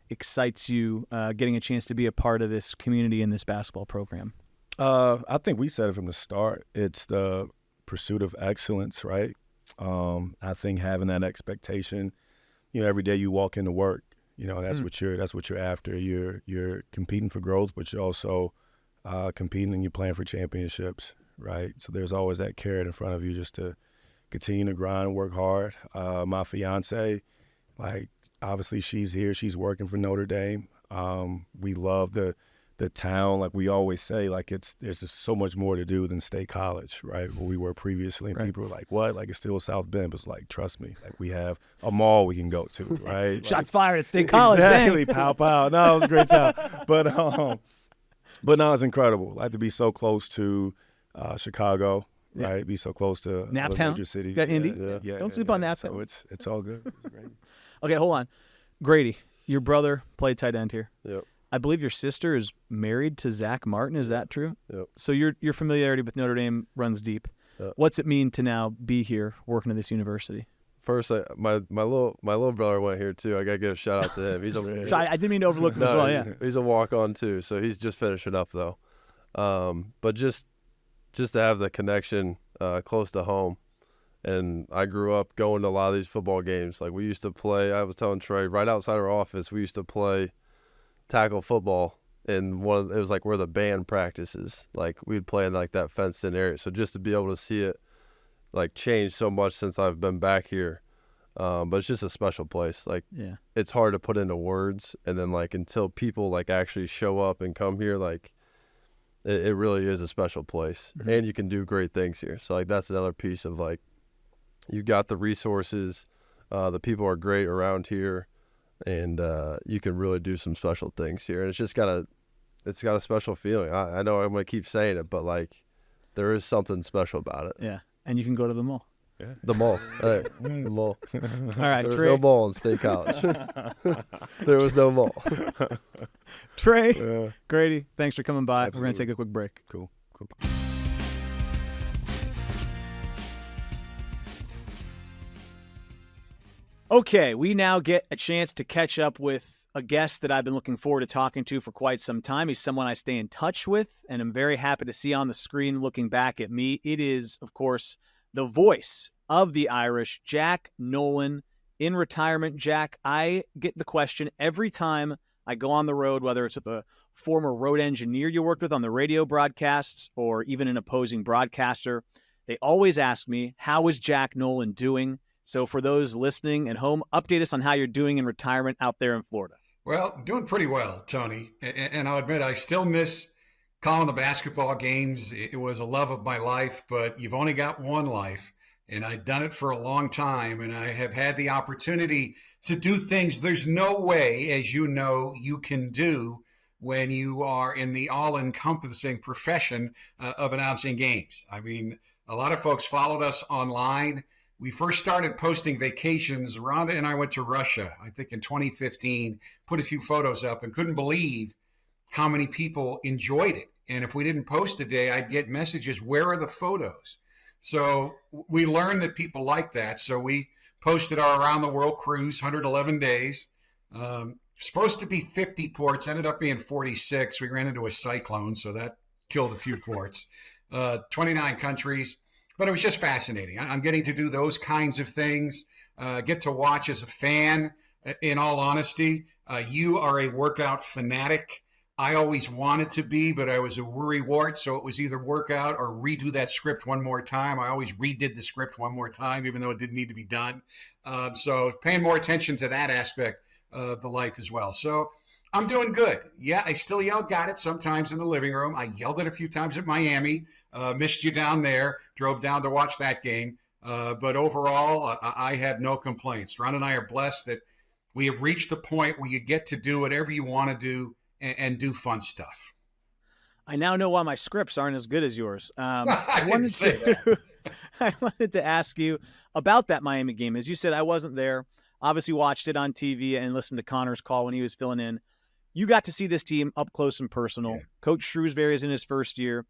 excites you getting a chance to be a part of this community in this basketball program? I think we said it from the start. It's the pursuit of excellence, right? I think having that expectation, every day you walk into work, that's what you're after. You're competing for growth, but you're also competing and you're playing for championships, right? So there's always that carrot in front of you just to continue to grind and work hard. My fiance, obviously she's here. She's working for Notre Dame. We love the town. Like we always say, there's just so much more to do than State College, right? Where we were previously. And people were like, what? It's still South Bend. But it's trust me, we have a mall we can go to, right? Shots fired at State College. Exactly. Pow, pow. No, it was a great time. But no, it's incredible. To be so close to Chicago, right? Be so close to Naptown. Major cities. Got Indy. Yeah. Don't sleep on Naptown. So it's all good. It's great. Okay, hold on. Grady, your brother played tight end here. Yep. I believe your sister is married to Zach Martin. Is that true? Yep. So your familiarity with Notre Dame runs deep. Yep. What's it mean to now be here working at this university? First, my little brother went here too. I gotta give a shout out to him. So I didn't mean to overlook him as well. Yeah, he's a walk-on too. So he's just finishing up though. But just to have the connection close to home, and I grew up going to a lot of these football games. We used to play. I was telling Trey right outside our office. We used to play tackle football, and it was where the band practices. We'd play in that fenced-in area. So just to be able to see it changed so much since I've been back here. But it's just a special place. It's hard to put into words, and then until people actually show up and come here, it really is a special place. Mm-hmm. And you can do great things here. So that's another piece of you got the resources, the people are great around here, and you can really do some special things here. And it's just got a special feeling. I know I'm gonna keep saying it, but there is something special about it. Yeah. And you can go to the mall. Yeah. The mall. Hey, the mall. All right, there was Trey. no mall in State College. There was no mall. Trey, Grady, thanks for coming by. Absolutely. We're going to take a quick break. Cool. Okay, we now get a chance to catch up with a guest that I've been looking forward to talking to for quite some time. He's someone I stay in touch with, and I'm very happy to see on the screen looking back at me. It is, of course, the voice of the Irish, Jack Nolan, in retirement. Jack, I get the question every time I go on the road, whether it's with a former road engineer you worked with on the radio broadcasts or even an opposing broadcaster. They always ask me, how is Jack Nolan doing? So for those listening at home, update us on how you're doing in retirement out there in Florida. Well, doing pretty well, Tony. And I'll admit, I still miss calling the basketball games. It was a love of my life, but you've only got one life. And I've done it for a long time, and I have had the opportunity to do things there's no way, as you know, you can do when you are in the all-encompassing profession of announcing games. I mean, a lot of folks followed us online. We first started posting vacations. Rhonda and I went to Russia, I think in 2015, put a few photos up and couldn't believe how many people enjoyed it. And if we didn't post a day, I'd get messages, where are the photos? So we learned that people like that. So we posted our around the world cruise, 111 days. Supposed to be 50 ports, ended up being 46. We ran into a cyclone, so that killed a few ports. 29 countries. But it was just fascinating. I'm getting to do those kinds of things, get to watch as a fan, in all honesty. You are a workout fanatic. I always wanted to be, but I was a worrywart, so it was either work out or redo that script one more time. I always redid the script one more time, even though it didn't need to be done. So paying more attention to that aspect of the life as well. So I'm doing good. Yeah, I still yell "got it" sometimes in the living room. I yelled it a few times at Miami. Missed you down there. Drove down to watch that game. But overall, I have no complaints. Ron and I are blessed that we have reached the point where you get to do whatever you want to do and do fun stuff. I now know why my scripts aren't as good as yours. I wanted to ask you about that Miami game. As you said, I wasn't there. Obviously watched it on TV and listened to Connor's call when he was filling in. You got to see this team up close and personal. Yeah. Coach Shrewsberry is in his first year.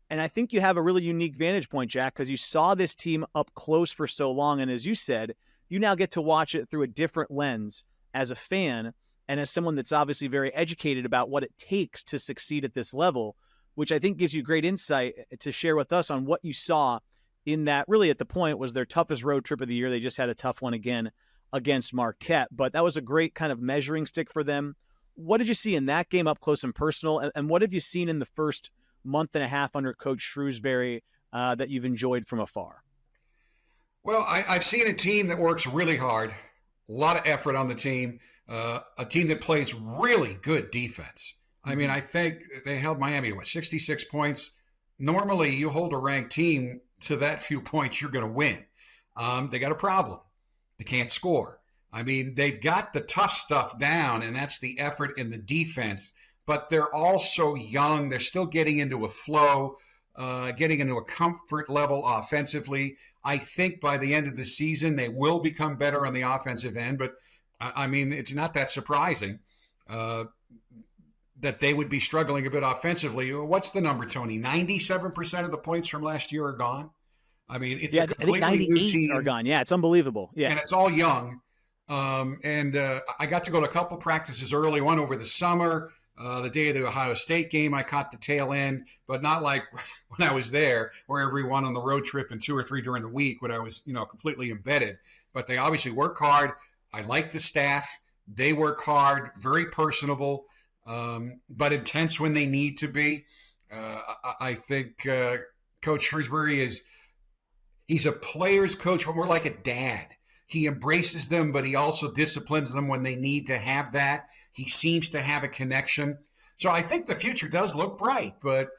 And I think you have a really unique vantage point, Jack, because you saw this team up close for so long. And as you said, you now get to watch it through a different lens as a fan and as someone that's obviously very educated about what it takes to succeed at this level, which I think gives you great insight to share with us on what you saw in that. Really, at the point, was their toughest road trip of the year. They just had a tough one again against Marquette, but that was a great kind of measuring stick for them. What did you see in that game up close and personal? And what have you seen in the first month and a half under Coach Shrewsberry that you've enjoyed from afar? Well, I've seen a team that works really hard, a lot of effort on the team, a team that plays really good defense. I mean, I think they held Miami to 66 points. Normally, you hold a ranked team to that few points, you're going to win. They got a problem. They can't score. I mean, they've got the tough stuff down, and that's the effort in the defense. But they're also young. They're still getting into a flow, getting into a comfort level offensively. I think by the end of the season, they will become better on the offensive end. But, I mean, it's not that surprising that they would be struggling a bit offensively. What's the number, Tony? 97% of the points from last year are gone? I mean, it's a completely I think 98 new team. are gone. Yeah, it's unbelievable. Yeah, and it's all young. I got to go to a couple practices early, one over the summer. The day of the Ohio State game, I caught the tail end, but not like when I was there, where everyone on the road trip and 2 or 3 during the week when I was, completely embedded. But they obviously work hard. I like the staff. They work hard, very personable, but intense when they need to be. I think Coach Shrewsberry he's a player's coach, but more like a dad. He embraces them, but he also disciplines them when they need to have that. He seems to have a connection. So I think the future does look bright. But,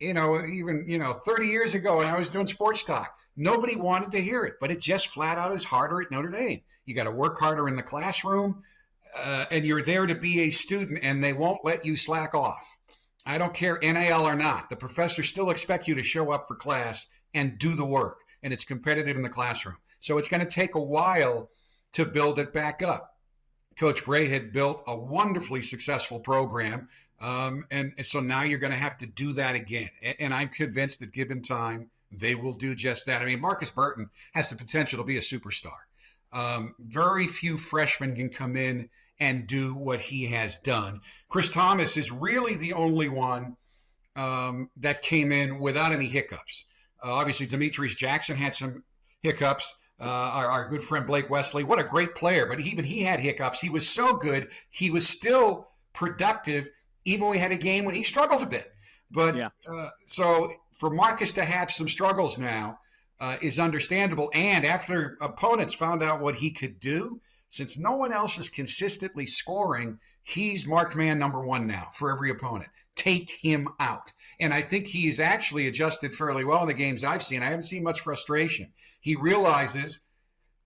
even 30 years ago when I was doing sports talk, nobody wanted to hear it. But it just flat out is harder at Notre Dame. You got to work harder in the classroom, and you're there to be a student, and they won't let you slack off. I don't care NIL or not. The professors still expect you to show up for class and do the work, and it's competitive in the classroom. So it's going to take a while to build it back up. Coach Bray had built a wonderfully successful program, and so now you're going to have to do that again. And I'm convinced that given time, they will do just that. I mean, Marcus Burton has the potential to be a superstar. Very few freshmen can come in and do what he has done. Chris Thomas is really the only one that came in without any hiccups. Obviously, Demetrius Jackson had some hiccups. Our good friend Blake Wesley, what a great player, but even he had hiccups. He was so good, he was still productive, even when we had a game when he struggled a bit. But so for Marcus to have some struggles now is understandable. And after opponents found out what he could do, since no one else is consistently scoring, he's marked man number 1 now for every opponent. Take him out. And I think he's actually adjusted fairly well in the games I've seen. I haven't seen much frustration. He realizes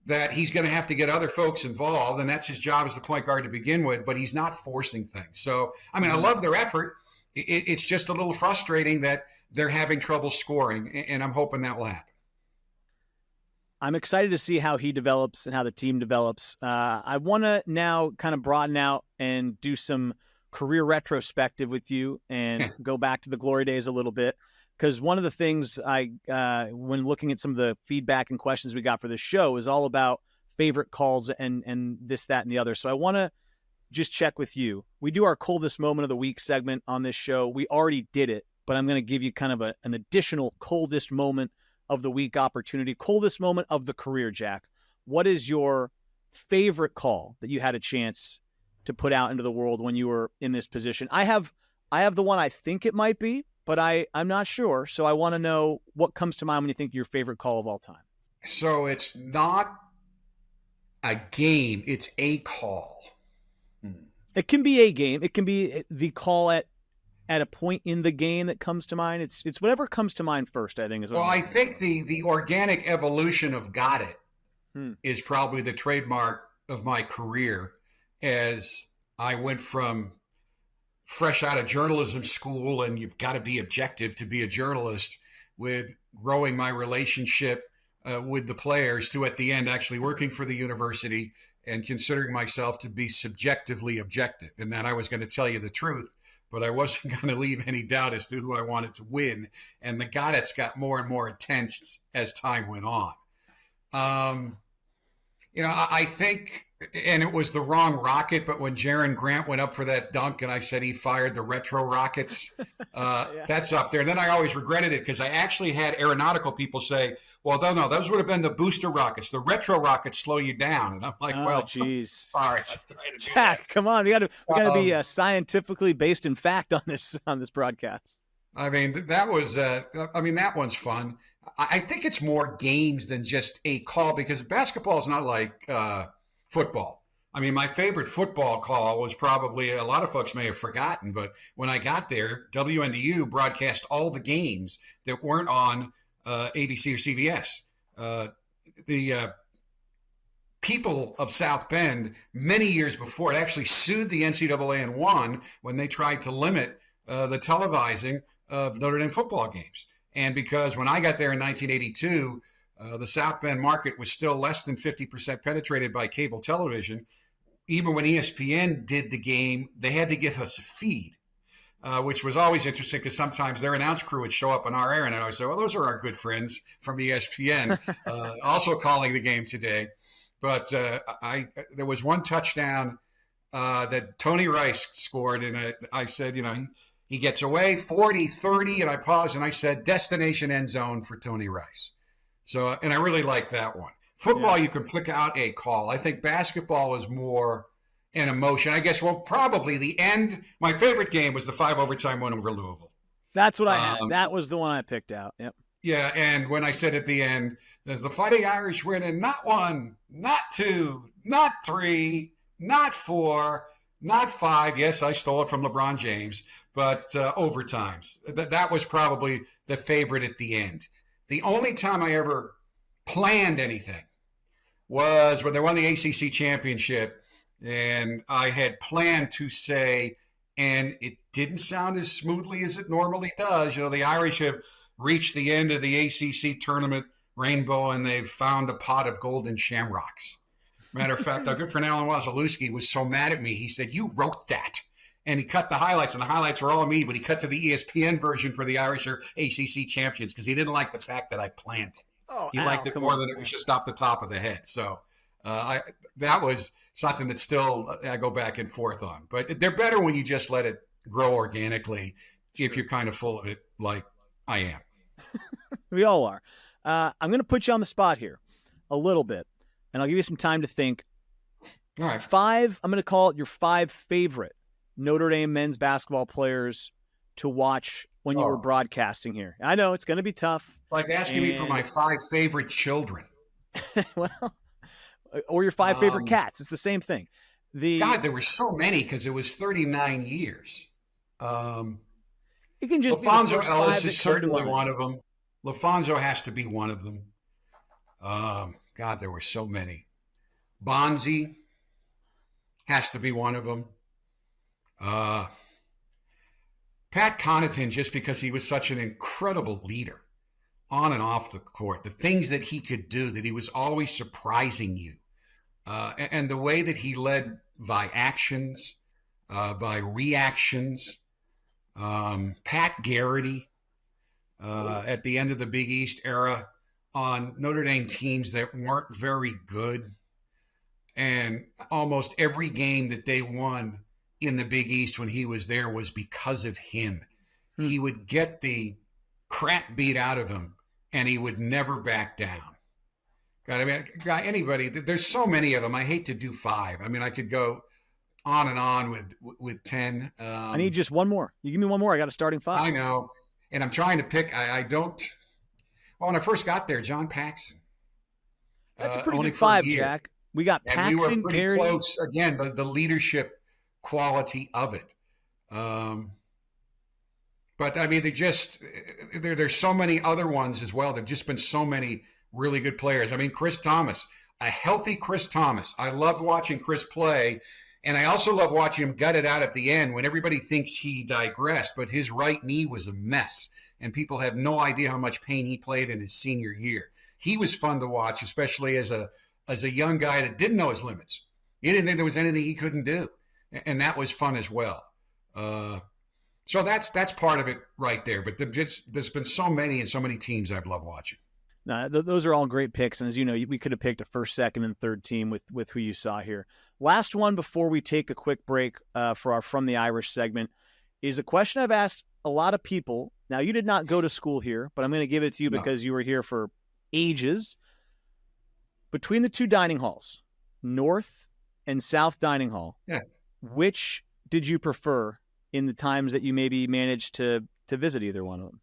that he's going to have to get other folks involved, and that's his job as the point guard to begin with, but he's not forcing things. So, I mean, I love their effort. It's just a little frustrating that they're having trouble scoring, and I'm hoping that will happen. I'm excited to see how he develops and how the team develops. I want to now kind of broaden out and do some career retrospective with you and go back to the glory days a little bit. Because one of the things when looking at some of the feedback and questions we got for this show is all about favorite calls and this, that, and the other. So I want to just check with you. We do our coldest moment of the week segment on this show. We already did it, but I'm going to give you kind of an additional coldest moment of the week opportunity, coldest moment of the career, Jack. What is your favorite call that you had a chance to put out into the world when you were in this position? I have the one I think it might be, but I'm not sure. So I want to know what comes to mind when you think your favorite call of all time. So it's not a game, it's a call. It can be a game. It can be the call at a point in the game that comes to mind. It's whatever comes to mind first, I think. I think the organic evolution of got it is probably the trademark of my career, as I went from fresh out of journalism school, and you've got to be objective to be a journalist, with growing my relationship with the players, to at the end actually working for the university and considering myself to be subjectively objective, and that I was going to tell you the truth, but I wasn't going to leave any doubt as to who I wanted to win. And the Gaudets got more and more intense as time went on. I think, and it was the wrong rocket, but when Jaron Grant went up for that dunk and I said he fired the retro rockets, that's up there. And then I always regretted it because I actually had aeronautical people say, well, no, those would have been the booster rockets. The retro rockets slow you down. And I'm like, geez. Sorry. Jack, come on. We got to be scientifically based in fact on this broadcast. I mean, that was, that one's fun. I think it's more games than just a call because basketball is not like football. I mean, my favorite football call was probably, a lot of folks may have forgotten, but when I got there, WNDU broadcast all the games that weren't on ABC or CBS. The people of South Bend, many years before, actually sued the NCAA and won when they tried to limit the televising of Notre Dame football games. And because when I got there in 1982, the South Bend market was still less than 50% penetrated by cable television. Even when ESPN did the game, they had to give us a feed, which was always interesting because sometimes their announce crew would show up on our air and I would say, well, those are our good friends from ESPN, also calling the game today. But there was one touchdown that Tony Rice scored, and I said, he gets away 40-30, and I paused and I said, destination end zone for Tony Rice. So, and I really like that one. Football, you can pick out a call. I think basketball is more an emotion. I guess, probably the end. My favorite game was the 5 overtime win over Louisville. That's what I had. That was the one I picked out. Yep. Yeah, and when I said at the end, there's the Fighting Irish winning not 1, not 2, not 3, not 4, not 5. Yes, I stole it from LeBron James, but overtimes. That was probably the favorite at the end. The only time I ever planned anything was when they won the ACC championship, and I had planned to say, and it didn't sound as smoothly as it normally does. The Irish have reached the end of the ACC tournament rainbow, and they've found a pot of golden shamrocks. Matter of fact, our good friend Alan Wazalewski was so mad at me. He said, you wrote that. And he cut the highlights, and the highlights were all me, but he cut to the ESPN version for the Irish are ACC champions because he didn't like the fact that I planned it. He liked it more than it was just off the top of the head. So that was something that still I go back and forth on. But they're better when you just let it grow organically if you're kind of full of it like I am. We all are. I'm going to put you on the spot here a little bit, and I'll give you some time to think. All right. 5, I'm going to call it your 5 favorite Notre Dame men's basketball players to watch when you were broadcasting here. I know it's going to be tough. It's like asking me for my 5 favorite children. Well, or your 5 favorite cats. It's the same thing. God, there were so many because it was 39 years. It can just LaFonso be Ellis is certainly one of them. LaFonso has to be one of them. God, there were so many. Bonzi has to be one of them. Pat Connaughton, just because he was such an incredible leader on and off the court, the things that he could do, that he was always surprising you, and the way that he led by actions, by reactions. Pat Garrity at the end of the Big East era on Notre Dame teams that weren't very good, and almost every game that they won in the Big East when he was there was because of him. He would get the crap beat out of him, and he would never back down. God, I mean, anybody, there's so many of them. I hate to do 5. I mean, I could go on and on with 10. I need just one more. You give me one more. I got a starting 5. I know. And I'm trying to pick. I don't. Well, when I first got there, John Paxson. That's a pretty good 5, Jack. We got Paxson, and we were pretty Garrity. Close. Again, the leadership quality of it. But I mean, there's so many other ones as well. There've just been so many really good players. I mean, Chris Thomas, a healthy Chris Thomas. I loved watching Chris play, and I also love watching him gut it out at the end when everybody thinks he digressed, but his right knee was a mess, and people have no idea how much pain he played in his senior year. He was fun to watch, especially as a young guy that didn't know his limits. He didn't think there was anything he couldn't do. And that was fun as well. So that's part of it right there. But there's been so many and so many teams I've loved watching. Those are all great picks. And as you know, we could have picked a first, second, and third team with who you saw here. Last one before we take a quick break for our From the Irish segment is a question I've asked a lot of people. Now, you did not go to school here, but I'm going to give it to you because you were here for ages. Between the two dining halls, North and South Dining Hall, which did you prefer in the times that you maybe managed to visit either one of them?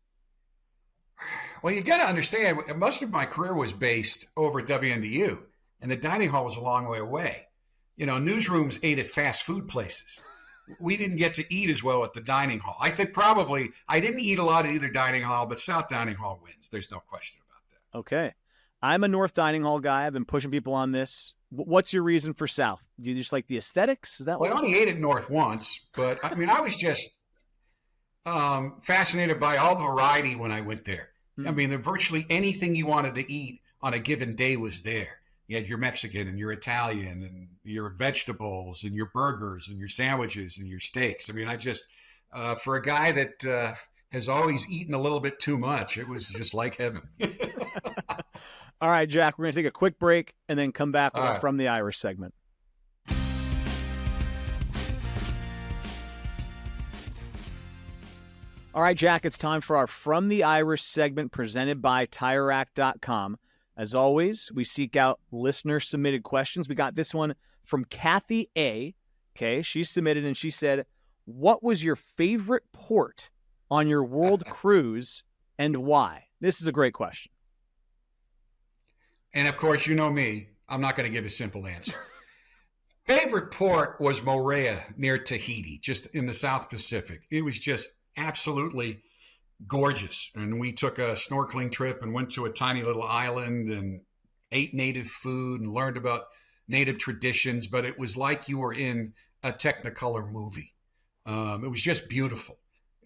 Well, you got to understand, most of my career was based over at WNDU, and the dining hall was a long way away. You know, newsrooms ate at fast food places. We didn't get to eat as well at the dining hall. I think probably I didn't eat a lot at either dining hall, but South Dining Hall wins. There's no question about that. Okay. I'm a North Dining Hall guy. I've been pushing people on this. What's your reason for South? Do you just like the aesthetics? Is that I only ate at North once, but I mean, I was just fascinated by all the variety when I went there. I mean, virtually anything you wanted to eat on a given day was there. You had your Mexican and your Italian and your vegetables and your burgers and your sandwiches and your steaks. I mean, I just, for a guy that has always eaten a little bit too much, it was just like heaven. All right, Jack, we're going to take a quick break and then come back From the Irish segment. All right, Jack, it's time for our From the Irish segment presented by TireRack.com. As always, we seek out listener-submitted questions. We got this one from Kathy A. Okay, she submitted and she said, what was your favorite port on your world cruise and why? This is a great question. And, of course, you know me. I'm not going to give a simple answer. Favorite port was Moorea near Tahiti, just in the South Pacific. It was just absolutely gorgeous. And we took a snorkeling trip and went to a tiny little island and ate native food and learned about native traditions. But it was like you were in a Technicolor movie. It was just beautiful.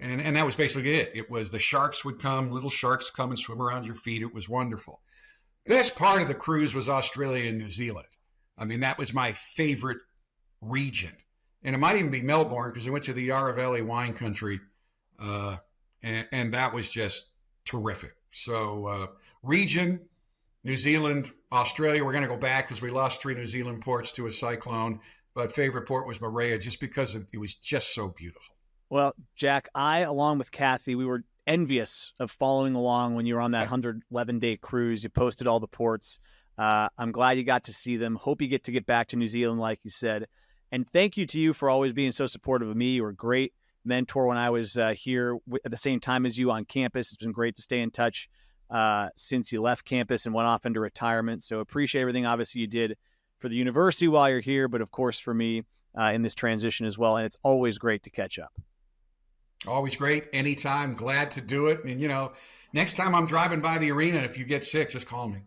And that was basically it. It was the sharks would come, little sharks come and swim around your feet. It was wonderful. Best part of the cruise was Australia and New Zealand. I mean, that was my favorite region. And it might even be Melbourne because I went to the Yarra Valley wine country. And that was just terrific. So region, New Zealand, Australia, we're going to go back because we lost 3 New Zealand ports to a cyclone. But favorite port was Moorea just because it was just so beautiful. Well, Jack, along with Kathy, we were envious of following along when you were on that 111-day cruise. You posted all the ports. I'm glad you got to see them. Hope you get back to New Zealand, like you said. And thank you to you for always being so supportive of me. You were a great mentor when I was here at the same time as you on campus. It's been great to stay in touch since you left campus and went off into retirement. So appreciate everything, obviously, you did for the university while you're here, but of course for me in this transition as well. And it's always great to catch up. Always great. Anytime. Glad to do it. And, you know, next time I'm driving by the arena, if you get sick, just call me.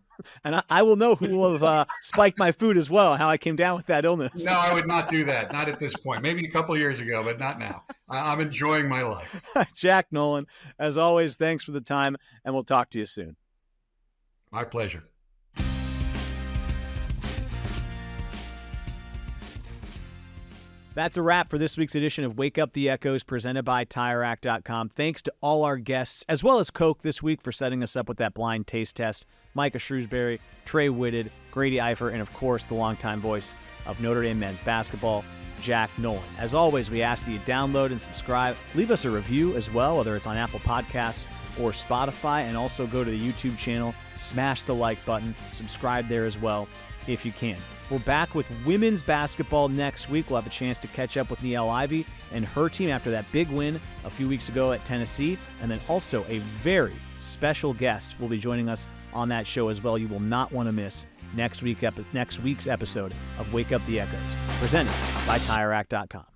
And I will know who will have spiked my food as well, how I came down with that illness. No, I would not do that. Not at this point. Maybe a couple of years ago, but not now. I'm enjoying my life. Jack Nolan, as always, thanks for the time, and we'll talk to you soon. My pleasure. That's a wrap for this week's edition of Wake Up the Echoes presented by TireRack.com. Thanks to all our guests, as well as Coke this week for setting us up with that blind taste test. Micah Shrewsberry, Trey Whitted, Grady Eifert, and of course the longtime voice of Notre Dame men's basketball, Jack Nolan. As always, we ask that you download and subscribe. Leave us a review as well, whether it's on Apple Podcasts or Spotify, and also go to the YouTube channel, smash the like button, subscribe there as well if you can. We're back with women's basketball next week. We'll have a chance to catch up with Niele Ivey and her team after that big win a few weeks ago at Tennessee. And then also a very special guest will be joining us on that show as well. You will not want to miss next week's episode of Wake Up the Echoes, presented by TireRack.com.